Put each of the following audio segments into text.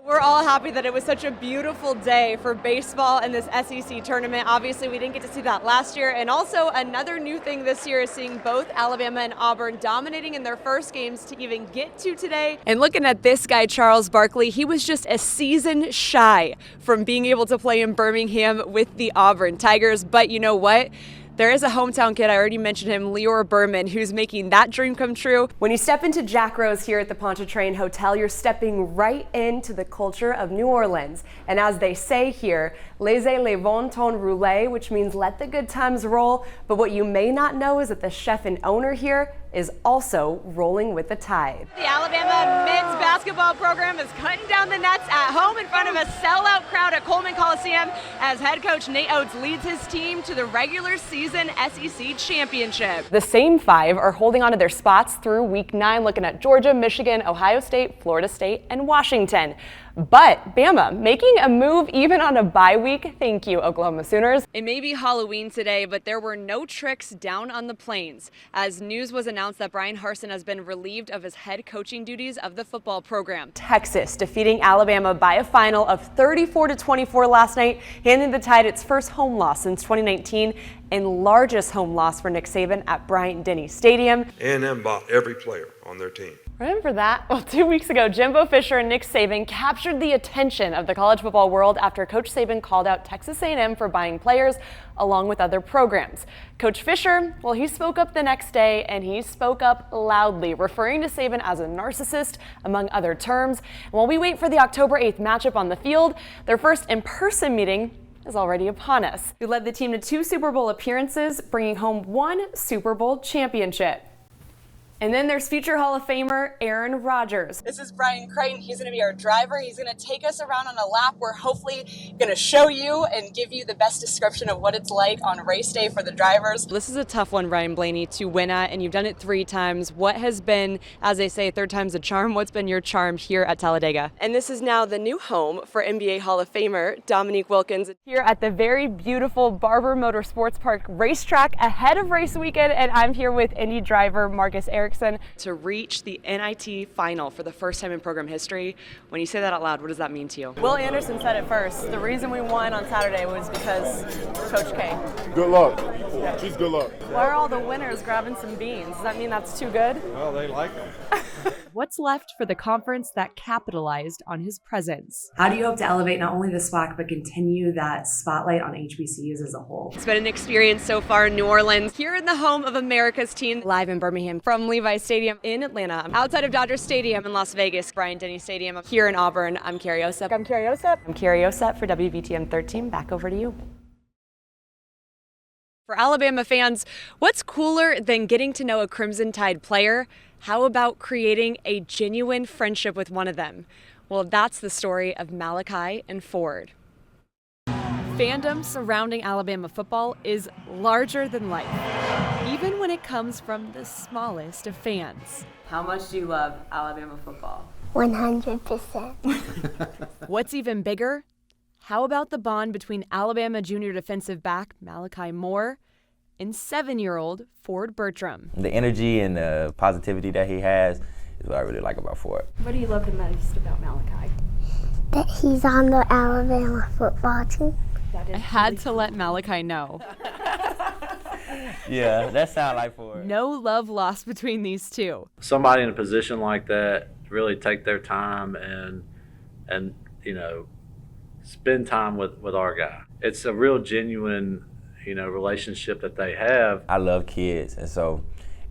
We're all happy that it was such a beautiful day for baseball in this SEC tournament. Obviously, we didn't get to see that last year. And also another new thing this year is seeing both Alabama and Auburn dominating in their first games to even get to today. And looking at this guy, Charles Barkley, he was just a season shy from being able to play in Birmingham with the Auburn Tigers. But you know what? There is a hometown kid, I already mentioned him, Leor Berman, who's making that dream come true. When you step into Jack Rose here at the Pontchartrain Hotel, you're stepping right into the culture of New Orleans. And as they say here, laissez les bon temps rouler, which means let the good times roll. But what you may not know is that the chef and owner here is also rolling with the tide. The Alabama men's basketball program is cutting down the nets at home in front of a sellout crowd at Coleman Coliseum as head coach Nate Oates leads his team to the regular season SEC championship. The same five are holding on to their spots through week 9, looking at Georgia, Michigan, Ohio State, Florida State, and Washington. But Bama making a move even on a bye week. Thank you, Oklahoma Sooners. It may be Halloween today, but there were no tricks down on the plains as news was announced that Brian Harsin has been relieved of his head coaching duties of the football program. Texas defeating Alabama by a final of 34-24 last night, handing the Tide its first home loss since 2019 and largest home loss for Nick Saban at Bryant-Denny Stadium. A&M bought every player on their team. Remember that? Well, 2 weeks ago, Jimbo Fisher and Nick Saban captured the attention of the college football world after Coach Saban called out Texas A&M for buying players along with other programs. Coach Fisher, well, he spoke up the next day and he spoke up loudly, referring to Saban as a narcissist, among other terms. And while we wait for the October 8th matchup on the field, their first in-person meeting is already upon us. Who led the team to 2 Super Bowl appearances, bringing home 1 Super Bowl championship. And then there's future Hall of Famer Aaron Rodgers. This is Brian Creighton. He's going to be our driver. He's going to take us around on a lap. We're hopefully going to show you and give you the best description of what it's like on race day for the drivers. This is a tough one, Ryan Blaney, to win at, and you've done it 3 times. What has been, as they say, 3rd time's a charm? What's been your charm here at Talladega? And this is now the new home for NBA Hall of Famer Dominique Wilkins here at the very beautiful Barber Motorsports Park racetrack ahead of race weekend, and I'm here with Indy driver Marcus Erickson to reach the NIT final for the first time in program history. When you say that out loud, what does that mean to you? Will Anderson said it first. The reason we won on Saturday was because Coach K. Good luck. She's good luck. Why are all the winners grabbing some beans? Does that mean that's too good? Well, they like them. What's left for the conference that capitalized on his presence? How do you hope to elevate not only the SWAC, but continue that spotlight on HBCUs as a whole? It's been an experience so far in New Orleans, here in the home of America's team, live in Birmingham from Levi Stadium in Atlanta, outside of Dodger Stadium in Las Vegas, Bryant-Denny Stadium here in Auburn. I'm Kari Osep. I'm Kari Osep for WVTM 13. Back over to you. For Alabama fans, what's cooler than getting to know a Crimson Tide player? How about creating a genuine friendship with one of them? Well, that's the story of Malachi and Ford. Fandom surrounding Alabama football is larger than life, even when it comes from the smallest of fans. How much do you love Alabama football? 100%. What's even bigger? How about the bond between Alabama junior defensive back Malachi Moore and 7-year-old Ford Bertram? The energy and the positivity that he has is what I really like about Ford. What do you love the most about Malachi? That he's on the Alabama football team. I had to let Malachi know. Yeah, that sounds like Ford. No love lost between these two. Somebody in a position like that really take their time and you know, spend time with our guy. It's a real genuine, you know, relationship that they have. I love kids, and so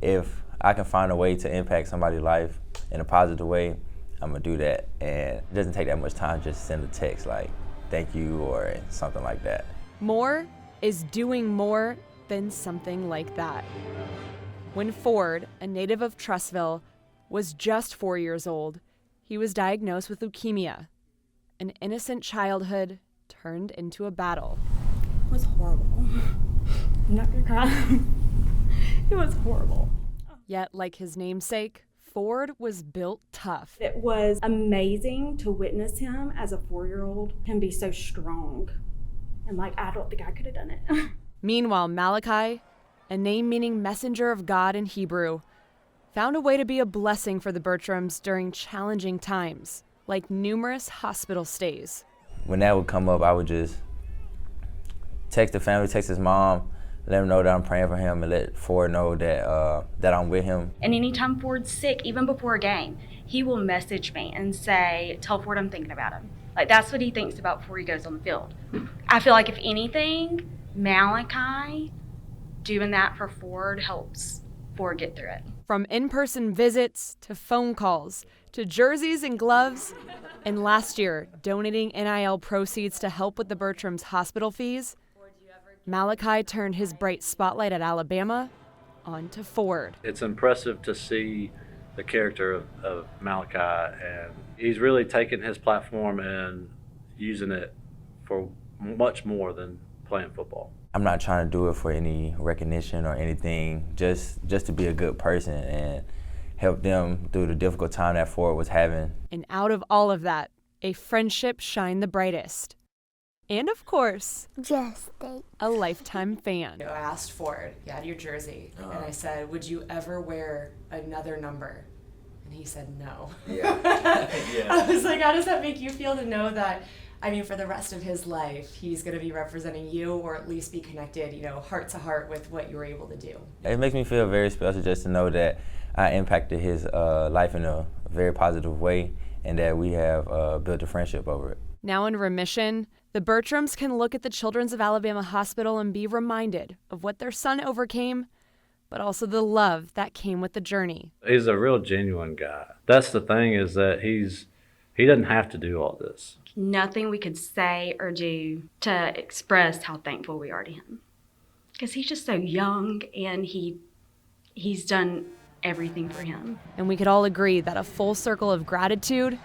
if I can find a way to impact somebody's life in a positive way, I'm gonna do that. And it doesn't take that much time, just send a text like, thank you, or something like that. More is doing more than something like that. When Ford, a native of Trussville, was just 4 years old, he was diagnosed with leukemia. An innocent childhood turned into a battle. It was horrible. I'm not gonna cry. It was horrible. Yet, like his namesake, Ford was built tough. It was amazing to witness him as a 4-year-old and be so strong. And I don't think I could have done it. Meanwhile, Malachi, a name meaning messenger of God in Hebrew, found a way to be a blessing for the Bertrams during challenging times. like numerous hospital stays. When that would come up, I would just text the family, text his mom, let him know that I'm praying for him, and let Ford know that that I'm with him. And anytime Ford's sick, even before a game, he will message me and say, tell Ford I'm thinking about him. Like, that's what he thinks about before he goes on the field. I feel like if anything, Malachi doing that for Ford helps Ford get through it. From in-person visits to phone calls to jerseys and gloves, and last year donating NIL proceeds to help with the Bertrams' hospital fees, Malachi turned his bright spotlight at Alabama onto Ford. It's impressive to see the character of Malachi, and he's really taken his platform and using it for much more than playing football. I'm not trying to do it for any recognition or anything, just to be a good person and help them through the difficult time that Ford was having. And out of all of that, a friendship shined the brightest. And of course, Just think. a lifetime fan. I asked Ford, you had your jersey, and I said, would you ever wear another number? And he said no. Yeah. I was like, how does that make you feel to know that, I mean, for the rest of his life, he's going to be representing you, or at least be connected, heart to heart with what you were able to do? It makes me feel very special just to know that I impacted his life in a very positive way, and that we have built a friendship over it. Now in remission, the Bertrams can look at the Children's of Alabama Hospital and be reminded of what their son overcame, but also the love that came with the journey. He's a real genuine guy. That's the thing, is that he doesn't have to do all this. Nothing we could say or do to express how thankful we are to him. Because he's just so young, and he's done everything for him. And we could all agree that a full circle of gratitude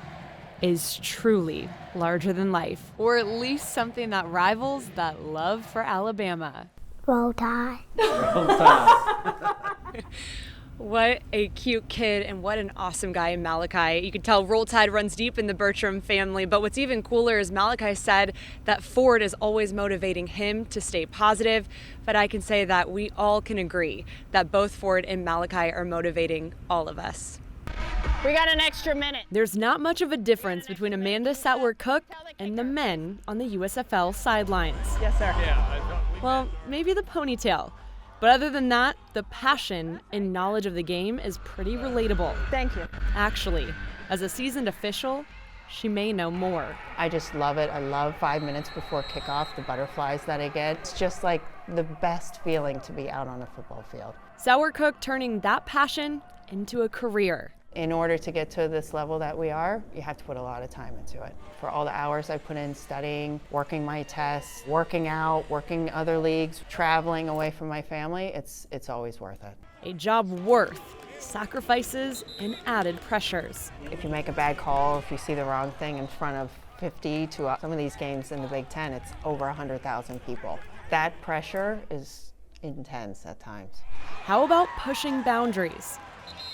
is truly larger than life, or at least something that rivals that love for Alabama. Roll Tide. What a cute kid, and what an awesome guy in Malachi. You can tell Roll Tide runs deep in the Bertram family, but what's even cooler is Malachi said that Ford is always motivating him to stay positive, but I can say that we all can agree that both Ford and Malachi are motivating all of us. We got an extra minute. There's not much of a difference between Amanda Satwer-Cook and the men on the USFL sidelines. Yes, sir. Well, maybe the ponytail. But other than that, the passion and knowledge of the game is pretty relatable. Thank you. Actually, as a seasoned official, she may know more. I just love it. I love 5 minutes before kickoff, the butterflies that I get. It's just like the best feeling to be out on a football field. Satwer-Cook turning that passion into a career. In order to get to this level that we are, you have to put a lot of time into it. For all the hours I put in studying, working my tests, working out, working other leagues, traveling away from my family, it's always worth it. A job worth sacrifices and added pressures. If you make a bad call, if you see the wrong thing in front of 50 to some of these games in the Big Ten, it's over 100,000 people. That pressure is intense at times. How about pushing boundaries?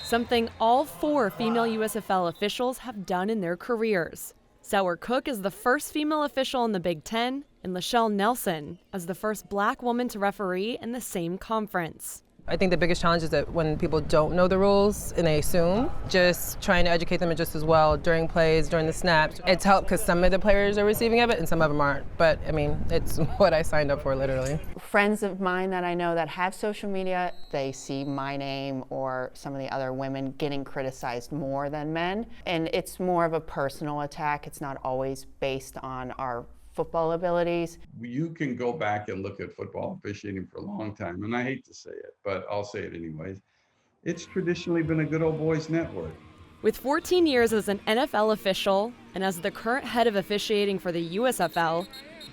Something all 4 female USFL officials have done in their careers. Satwer-Cook is the first female official in the Big Ten, and Lachelle Nelson as the first black woman to referee in the same conference. I think the biggest challenge is that when people don't know the rules and they assume, just trying to educate them just as well during plays, during the snaps. It's helped because some of the players are receiving of it and some of them aren't. But I mean, it's what I signed up for, literally. Friends of mine that I know that have social media, they see my name or some of the other women getting criticized more than men. And it's more of a personal attack. It's not always based on our football abilities. You can go back and look at football officiating for a long time, and I hate to say it, but I'll say it anyways. It's traditionally been a good old boys network. With 14 years as an NFL official and as the current head of officiating for the USFL,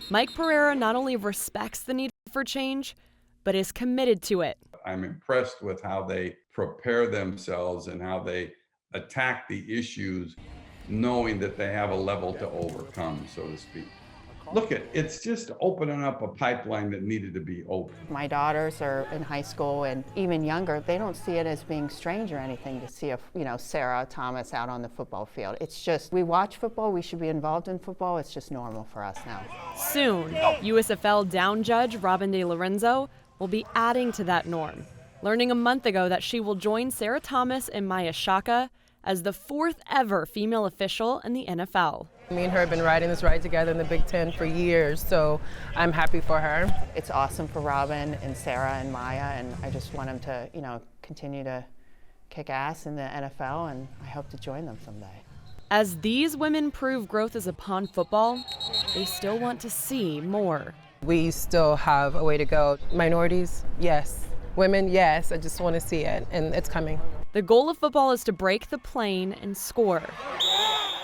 Mike Pereira not only respects the need for change, but is committed to it. I'm impressed with how they prepare themselves and how they attack the issues, knowing that they have a level to overcome, so to speak. Look, it's just opening up a pipeline that needed to be open. My daughters are in high school and even younger. They don't see it as being strange or anything to see Sarah Thomas out on the football field. It's just, we watch football, we should be involved in football. It's just normal for us now. Soon, USFL down judge Robin De Lorenzo will be adding to that norm, learning a month ago that she will join Sarah Thomas and Maya Shaka as the 4th ever female official in the NFL. Me and her have been riding this ride together in the Big Ten for years, so I'm happy for her. It's awesome for Robin and Sarah and Maya, and I just want them to, continue to kick ass in the NFL, and I hope to join them someday. As these women prove growth is upon football, they still want to see more. We still have a way to go. Minorities, yes. Women, yes. I just want to see it, and it's coming. The goal of football is to break the plane and score.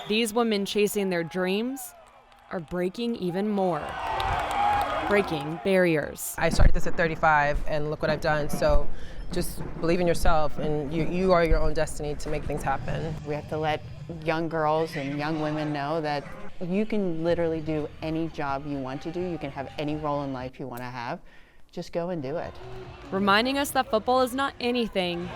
These women chasing their dreams are breaking even more. Breaking barriers. I started this at 35, and look what I've done. So just believe in yourself, and you are your own destiny to make things happen. We have to let young girls and young women know that you can literally do any job you want to do. You can have any role in life you want to have. Just go and do it. Reminding us that football is not anything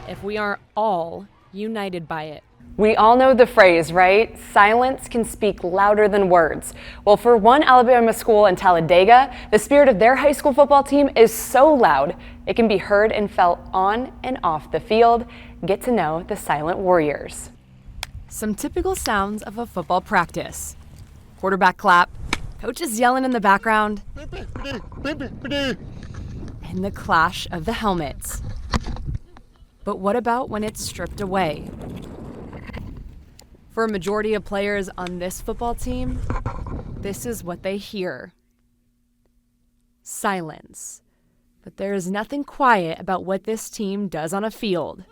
if we aren't all united by it. We all know the phrase, right? Silence can speak louder than words. Well, for one Alabama school in Talladega, the spirit of their high school football team is so loud, it can be heard and felt on and off the field. Get to know the Silent Warriors. Some typical sounds of a football practice. Quarterback clap, coaches yelling in the background, and the clash of the helmets. But what about when it's stripped away? For a majority of players on this football team, this is what they hear. Silence. But there is nothing quiet about what this team does on a field.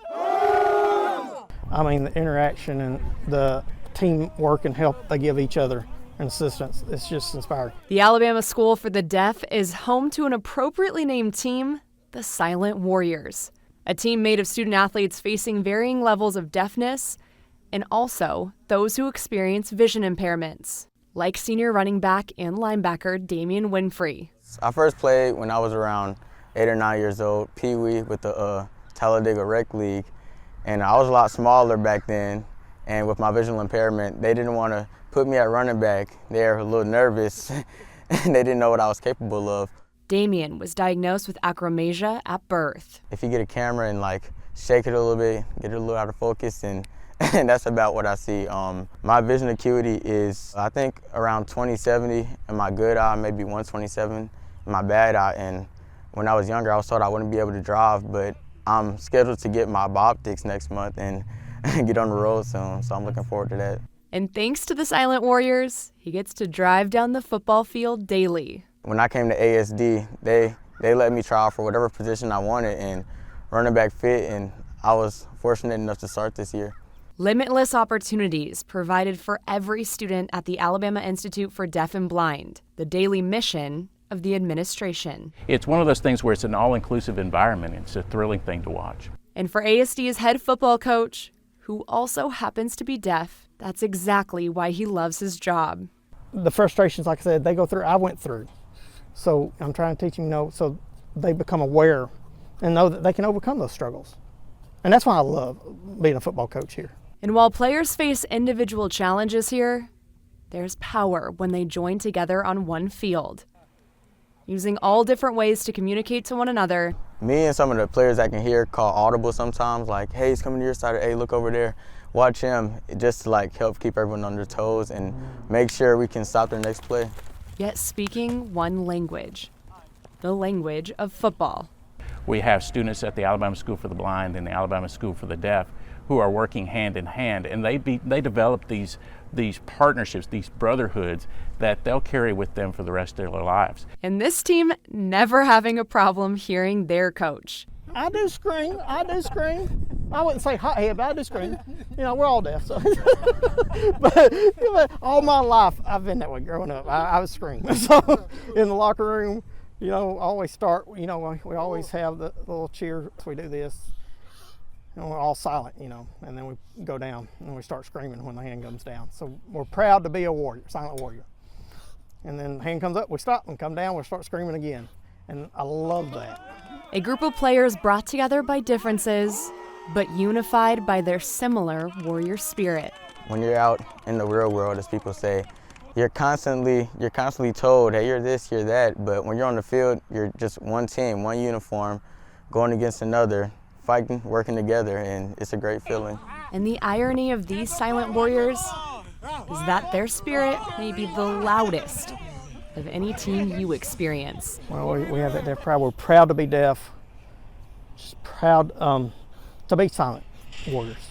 I mean, the interaction and the teamwork and help they give each other and assistance, it's just inspiring. The Alabama School for the Deaf is home to an appropriately named team, the Silent Warriors, a team made of student athletes facing varying levels of deafness and also those who experience vision impairments, like senior running back and linebacker Damian Winfrey. I first played when I was around 8 or 9 years old, Pee Wee with the Talladega Rec League, and I was a lot smaller back then, and with my visual impairment, they didn't want to put me at running back. They were a little nervous, and they didn't know what I was capable of. Damian was diagnosed with achromasia at birth. If you get a camera and shake it a little bit, get it a little out of focus, and that's about what I see. My vision acuity is, I think, around 20/70 in my good eye, maybe 127 in my bad eye. And when I was younger, I was told I wouldn't be able to drive, but I'm scheduled to get my optics next month and get on the road soon, so I'm looking forward to that. And thanks to the Silent Warriors, he gets to drive down the football field daily. When I came to ASD, they let me try out for whatever position I wanted, and running back fit, and I was fortunate enough to start this year. Limitless opportunities provided for every student at the Alabama Institute for Deaf and Blind, the daily mission of the administration. It's one of those things where it's an all-inclusive environment. It's a thrilling thing to watch. And for ASD's head football coach, who also happens to be deaf, that's exactly why he loves his job. The frustrations, like I said, they go through, I went through. So I'm trying to teach them, so they become aware and know that they can overcome those struggles. And that's why I love being a football coach here. And while players face individual challenges here, there's power when they join together on one field, using all different ways to communicate to one another. Me and some of the players I can hear call audible sometimes, like, hey, he's coming to your side, or hey, look over there, watch him, just to help keep everyone on their toes and make sure we can stop their next play. Yet speaking one language, the language of football. We have students at the Alabama School for the Blind and the Alabama School for the Deaf who are working hand in hand, and they develop these partnerships, these brotherhoods that they'll carry with them for the rest of their lives. And this team never having a problem hearing their coach. I do scream. I wouldn't say hothead, but I do scream. We're all deaf, so. but all my life, I've been that way growing up. I was screaming. So in the locker room, always start, we always have the little cheer. We do this. We're all silent, and then we go down and we start screaming when the hand comes down. So we're proud to be a warrior, silent warrior. And then the hand comes up, we stop, and come down, we start screaming again. And I love that. A group of players brought together by differences, but unified by their similar warrior spirit. When you're out in the real world, as people say, you're constantly told, hey, you're this, you're that. But when you're on the field, you're just one team, one uniform, going against another, fighting, working together, and it's a great feeling. And the irony of these silent warriors is that their spirit may be the loudest of any team you experience. Well, we have it. They're proud. We're proud to be deaf. Just proud to be silent warriors.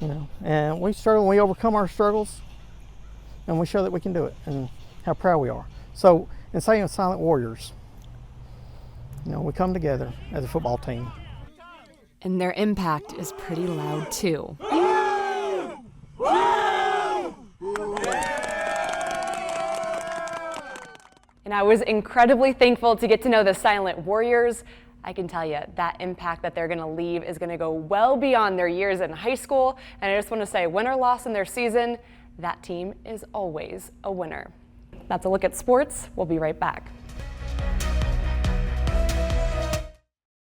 You know, and we struggle. We overcome our struggles, and we show that we can do it, and how proud we are. So, in saying silent warriors, you know, we come together as a football team. And their impact is pretty loud too. And I was incredibly thankful to get to know the silent warriors. I can tell you that impact that they're going to leave is going to go well beyond their years in high school. And I just want to say, win or loss in their season, that team is always a winner. That's a look at sports. We'll be right back.